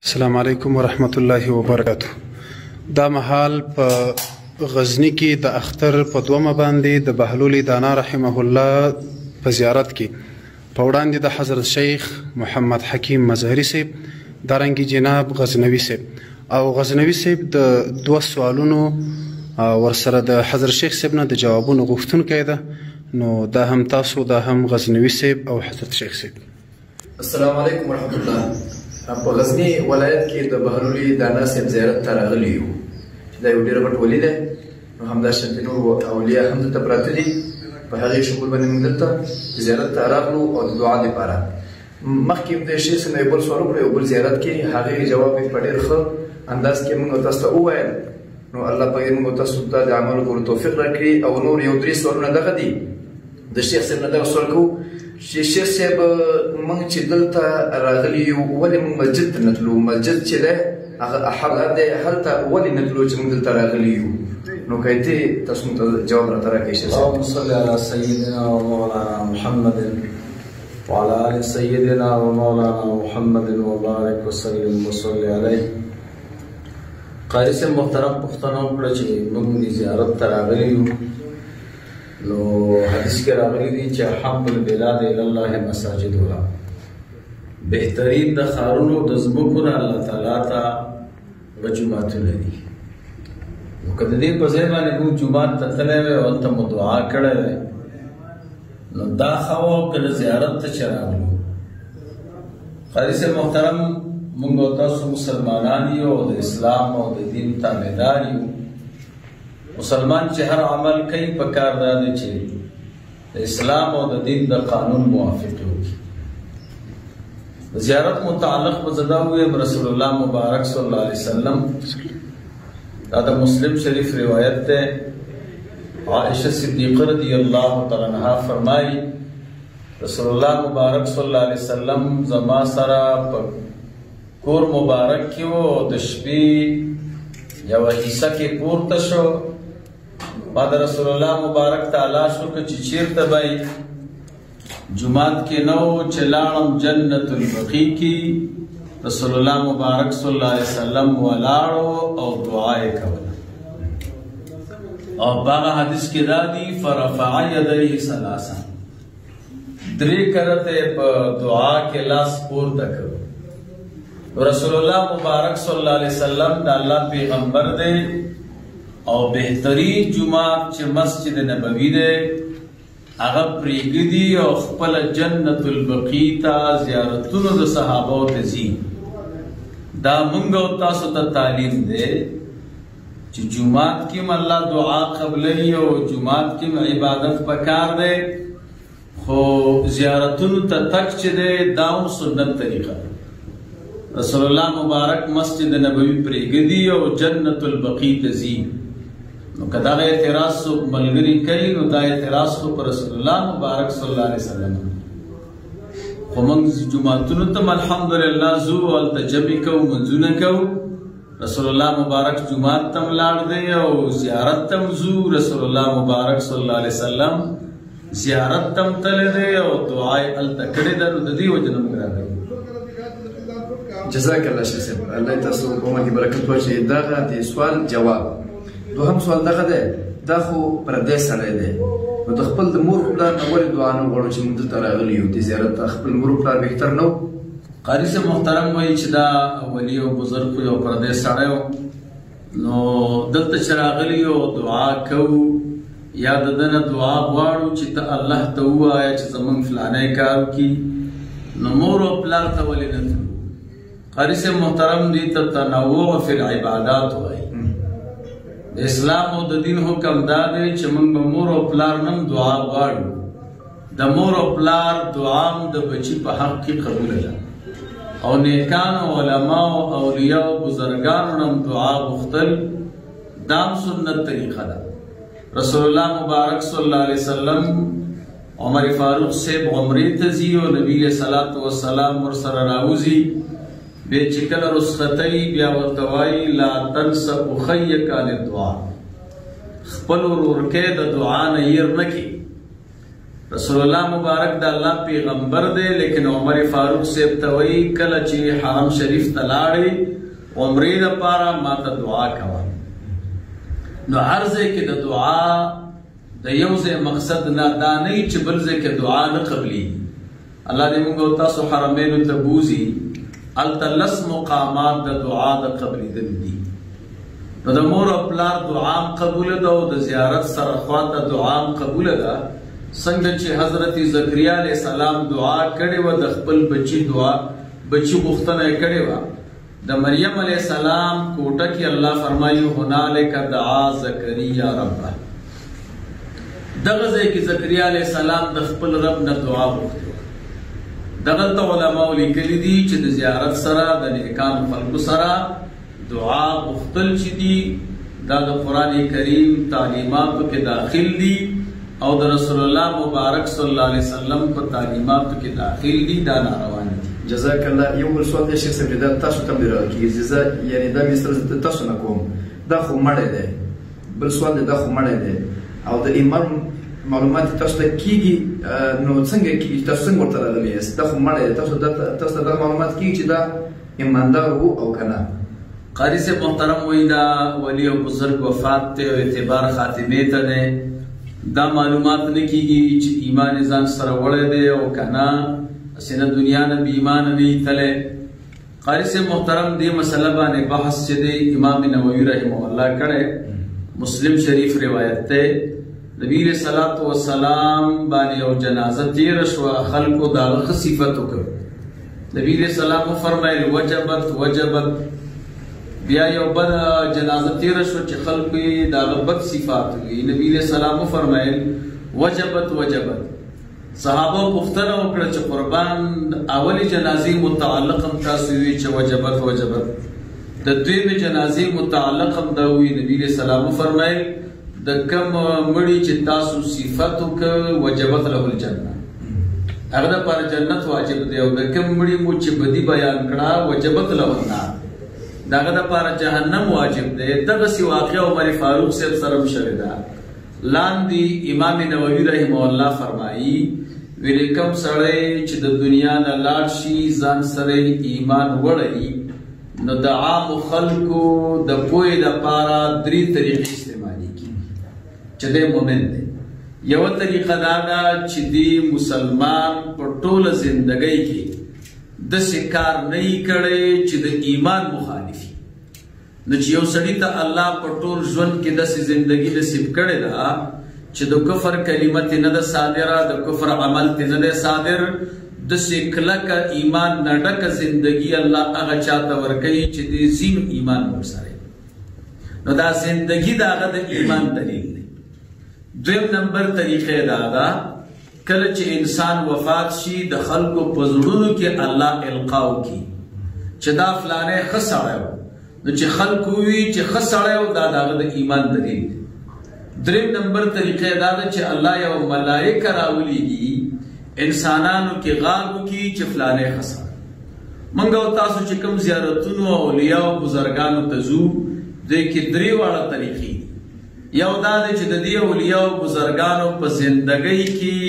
السلام علیکم ورحمت الله وبرکاتو. دا مهال په غزنی کې د اختر په دومه باندې د بهلول دانا رحمه الله په زیارت کې په وړاندې د حضرت شیخ محمد حکیم مظهری صاحب دارنګي جناب غزنوي صاحب او غزنوي صاحب د دوه سوالونو ورسره د حضرت شیخ صاحب نه د جوابونو غوښتونکی ده، نو دا هم تاسو دا هم غزنوي صاحب او حضرت شیخ صاحب. السلام علیکم ورحمت الله. په غزنی ولایت کې د بهلول دانا صاحب زیارت ته راغلي یو چې دا یو ډېر غټ ولي دی، نو همداشان نور اولیاء هم دلته پراته دي. په هغې شکل باندې موږ دلته زیارت ته راغلو او د دعا دپاره. مخکې د شیخ صاحب نه یو بل سوال وکړو، یو بل زیارت کې هغې جواب یې په ډېر ښه انداز کې موږ تاسو ته وویل، نو الله پاک موږ تاسو ته د عملو کولو توفیق راکړي. او نور یو درې سوالونه دغه دي. د شیخ صاحب نه دغه سوال کوو چې شیخ صاحب موږ چې دلته راغلي یو ولې موږ مسجد ته نه تلو؟ مسجد چې دی هغه حرام دی، هلته ولې نه تلو چې موږ دلته راغلي یو؟ نو که ته تاسو موږ جواب راته راکړئ شیخ صاحب. اللهم صل على سيدنا ومولانا محمد وعلى آل سيدنا ومولانا محمد وبارك وسلم وصل عليه. قاری صاحب محترم پښتنو وکړه چې موږ زیارت ته راغلي یو، نو حدیث کې راغلی دی چې احب البلاد الی الله مساجدها، بهترین د ښارونو د ځمکو نه الله تعالی ته هغه جوماتونه دي. نو که د دې په ځای باندې موږ جومات ته تللی وی او هلته مو دعا کړی وی، نو دا ښه وه که د زیارت ته چې راغلو. قاري صاحب محترم موږ او تاسو مسلمانان یو او د اسلام او د دین تابعدار یو. مسلمان چې هر عمل کوي پکار دا دی چې د اسلام او د دین د قانون موافق وي. د زیارت متعلق به زه دا ووایم، رسول الله مبارک صلی الله علیه وسلم، دا د مسلم شریف روایت دی، عائشہ صدیقه رضی الله تعالی عنها فرمایي رسول الله مبارک صلی الله علیه وسلم زما سره په کور مبارک کې و او د شپې یوه حصه کې پورته شو. ما د رسول الله مبارک تلاش وکړ چې چیرته به جومات کې نه و، چې لاړم جنت البقیع کې رسول الله مبارک صلی الله علیه وسلم ولاړو او دعا یې کوله. او باغه حدیث کې دا دی فرفع یدیه ثلاثا، درې کرته په دعا کې لاس پورته کړ. رسول الله مبارک صلی الله علیه وسلم د الله پیغمبر دی او بهترین جمعه چې مسجد نبوي دی هغه پرېږدي او خپل جنت البقیع ته زیارتونو د صحابو ته ځي. دا موږ او تاسو ته تعلیم دی چې جومات کې هم الله دعا قبلوي او جومات کې هم عبادت پکار دی، خو زیارتونو ته تک چې دی دا هم سنت طریقه. رسول الله مبارک مسجد نبوي پرېږدي او جنت البقیع ته ځي. نو که دغه اعتراض څوک ملګري کوي نو دا اعتراض خو پر رسول الله مبارک صلی الله علیه وسلم. خو موږ جوماتونو ته الحمدلله ځو او هلته جمعې کوو، منځونه کوو. رسول الله مبارک جومات ته هم لاړ دی او زیارت ته هم ځو. رسول الله مبارک صلی الله علیه وسلم زیارت ته هم تللی دی او دعا یې هلته کړې ده. نو د دې وجه نه موږ راغلو. جزاک الله شیخ صاحب، الله تاسو په عمر کې برکت واچوي. دغه د سوال جواب. دوهم سوال دغه دی، دا خو پردی سړی دی، نو د خپل د مور پلار نه ولې دعا نه غواړو چې موږ دلته راغلي یو دې زیارت ته؟ خپل مور پلار بهتر نه و؟ قاري صاحب محترم وایي چې دا ولي او بزرګ یو پردی سړی و، نو دلته چې راغلي یو دعا کوو یا د ده نه دعا غواړو چې ته الله ته ووایه چې زموږ فلانی کار وکړي، نو مور او پلار ته ولې نه تلو؟ قاري صاحب محترم دې ته تنوع فی العبادات وایي. د اسلام او د دین حکم دا دی چې موږ به مور او پلار نم دعا غواړو. د مور او پلار دعا هم د بچي په حق کې قبوله ده، او نیکانو علماو اولیاو بزرګانو نم دعا غوښتل دا هم سنت طریقه ده. رسول الله مبارک صلی الله علیه وسلم عمر فاروق صاحب عمرې ته ځي او نبي علیه صلات وسلام ورسره راوځي. بیا چې کله رخصتوي بیا ورته وایي لا تنس اخیک عن الدعا، خپل ورورکې د دعا نه هیر نه کړي. رسول الله مبارک د الله پیغمبر دی، لیکن عمر فاروق صاحب ته وایي کله چې حرم شریف ته لاړې عمرې دپاره ما ته دعا کوه. نو هر ځای کې د دعا د یو ځای مقصد نه دا نه چې بل ځای کې دعا نه قبلېږي. الله دې موږ او تاسو حرمینو ته بوځي، هلته لس مقامات د دعا د قبلېدل دي. نو د مور او پلار دعا هم قبوله ده او د زیارت سره خواته دعا هم قبوله ده. څنګه چې حضرت زکریا علیه السلام دعا کړې وه، د خپل بچي غوښتنه یې کړې وه. د مریم علیه السلام کوټه کې الله فرمایي هنالک دعا زکریا ربه. دغه ځای کې زکریا علیه السلام د خپل رب نه دعا غوښتې وه. دغلته علماو لیکلي دي چې د زیارت سره د نیکانو خلکو سره دعا غوښتل چې دي دا د قرآن کریم تعلیماتو کې داخل دي او د رسول الله مبارک صلی الله علیه وسلم په تعلیماتو کې داخل دي، دا ناروان دي. جزاک الله. یو بل سوال دی شیخ صاحب، دا تاسو ته هم راکېږي، یعنې دا مې سره تاسو نه کوم، دا خو مړی دی. بل سوال دی، دا خو مړی دی او د ایمان معلومات تاسو ته کېږي، نو څنګه کېږي؟ تاسو څنګه ورته راغلي یاست؟ دا خو مړی دی، تاسو ته دا معلومات کېږي چې دا ایماندار و او که نه؟ قاری صاحب محترم وایي دا ولی او بزرگ وفات دی او اعتبار خاتمې ته دی، دا معلومات نه کېږي چې ایمان ځان سره وړی دی او که نه، هسې نه دنیا نه بې ایمانه نه یي تلی. قاري صاحب محترم دې مسله باندې بحث چې دی امام نووي رحمه الله کړی، مسلم شریف روایت دی. نبی علیہ الصلوۃ والسلام باندې یو جنازه تېره شوه، خلکو د هغه ښه صفت وکړ. نبی علیہ السلام وفرمایل وجبت وجبت. بیا یو بد جنازه تیره شو چې خلکو یې د هغه بد صفات وي. نبی علیه السلام وفرمایل وجبت وجبت. صحابه پوښتنه وکړه چې قربان اولې جنازې متعلق هم تاسو وي چې وجبت وجبت، د دویمې جنازې متعلق هم دا وي. نبی علیه السلام وفرمایل د کوم مړي چې تاسو صفت وکړه وجبت له الجنه، هغه دپاره جنت واجب دی، او د کوم مړي مو چې بدي بیان کړه وجبت له النار، داغه دپاره جهنم واجب دی. دغسې واقعه عمر فاروق صاحب سره هم شوې ده. لاندې امام نووي رحمه الله فرمایي ویلې کوم سړی چې د دنیا نه لاړ شي ځان سره ایمان وړی، نو د عامو خلکو د پوهې دپاره درې طریقې استعمالېږي چې دی مؤمن دی. یوه طریقه دا ده چې دی مسلمان په ټوله زندګۍ کې داسې کار نه یي کړی چې د ایمان مخالف وي. نو چې یو سړي ته الله په ټول ژوند کې داسې زندګي نصیب کړې ده چې د کفر کلمه ترې نه ده صادره، د کفر عمل ترې نه دی صادر، داسې کلکه ایمان نه ډکه زندګي الله هغه چاته ورکوي چې د ځینو ایمان ورسره. نو دا زندګي د هغه د ایمان دلیل دی. دویم نمبر طریقې دا ده کله چې انسان وفات شي د خلکو په زړونو کې الله القا وکړي چې دا فلانی ښه سړی و، نو چې خلکو ووایي چې ښه سړی و، دا د هغه د ایمان دلیل دی. دریم نمبر طریقه دا ده چې الله یو ملائکه راولیږي انسانانو کې غار وکړي چې فلانی ښه سړی. موږ او تاسو چې کوم زیارتونو او اولیاء او بزرګانو ته ځو، دوی کې درې واړه طریقې دي. یو دا دی چې د دې اولیاء او بزرګانو په زندګۍ کې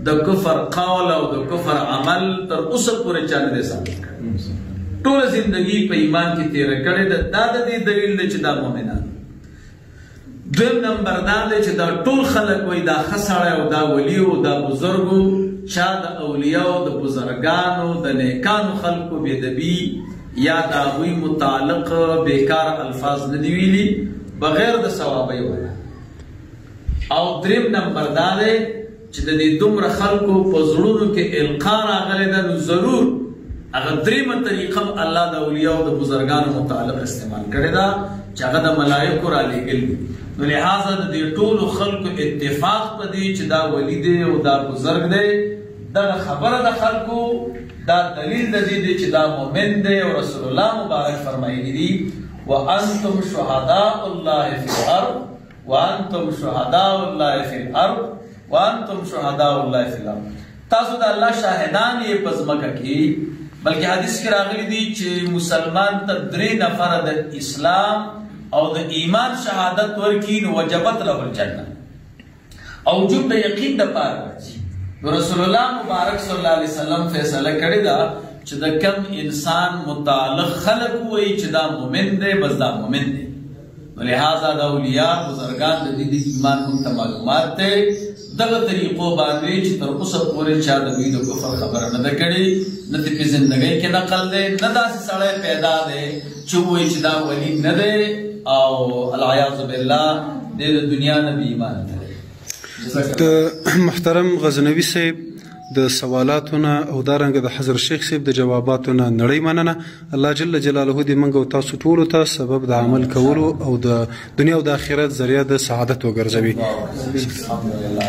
د کفر قول او د کفر عمل تر اوسه پورې چا نه دی ثابت کړی، ټوله زندګي په ایمان کې تېره کړې ده. دا د دې دلیل دی چې دا مؤمنان. دویم نمبر دا دی چې دا ټول خلک وایي دا ښه سړی او دا ولی او دا بزرګ و، چا د اولیاء او د بزرګانو د نیکانو خلکو بېدبي یا د هغوی متعلق بیکار الفاظ نه دي ویلي بغیر د ثوابۍ ولا. او دریم نمبر دا دی چې د دې دومره خلکو په زړونو کې القا راغلی ده، نو ضرور هغه دریمه طریقه هم الله د اولیاء او د بزرګانو متعلق استعمال کړې ده چې هغه د ملایکو رالیږل دي. نو لحاظه د دې ټولو خلکو اتفاق په دې چې دا ولی دی او دا بزرګ دی، دغه خبره د خلکو دا دلیل د دې دی چې دا مؤمن دی. او رسول الله مبارک فرمایلی دي وانتم شهداء الله فی الارض وانتم شهداء الله فی الارض وانتم شهداء الله فی الارض. تاسو د الله شاهدان یې په ځمکه کې. بلکې حدیث کې راغلی دي چې مسلمان ته 3 نفره د اسلام او د ایمان شهادت ورکړي نو وجبت له الجنه، او وجوب د یقین د پاره راځي. رسول الله مبارک صلی الله علیه وسلم فیصله کړی دا چې د کم انسان متعلق خلق وایي چې دا مؤمن دی بس دا مؤمن دی. لہذا د اولیاء بزرگان د دې ایمان موږ ته معلومات دی دغه طریقو باندې چې تر اوسه پورې چا د دوی د کفر خبره نه ده کړې نه د په زندګۍ کې نقل دی نه داسې سړی پیدا دی چې وایي چې دا ولی نه دی او العیاذ بالله د دنیا نه بې ایمان دی. د محترم غزنوي صاحب د سوالاتونه او دارنګه د حضرت شیخ صاحب د جواباتونه نړۍ مننه. الله جل جلاله دې موږ او تاسو ټولو ته سبب د عمل کولو او د دنیا او د آخرت ذریعہ د سعادت وګرځوي. الحمدلله.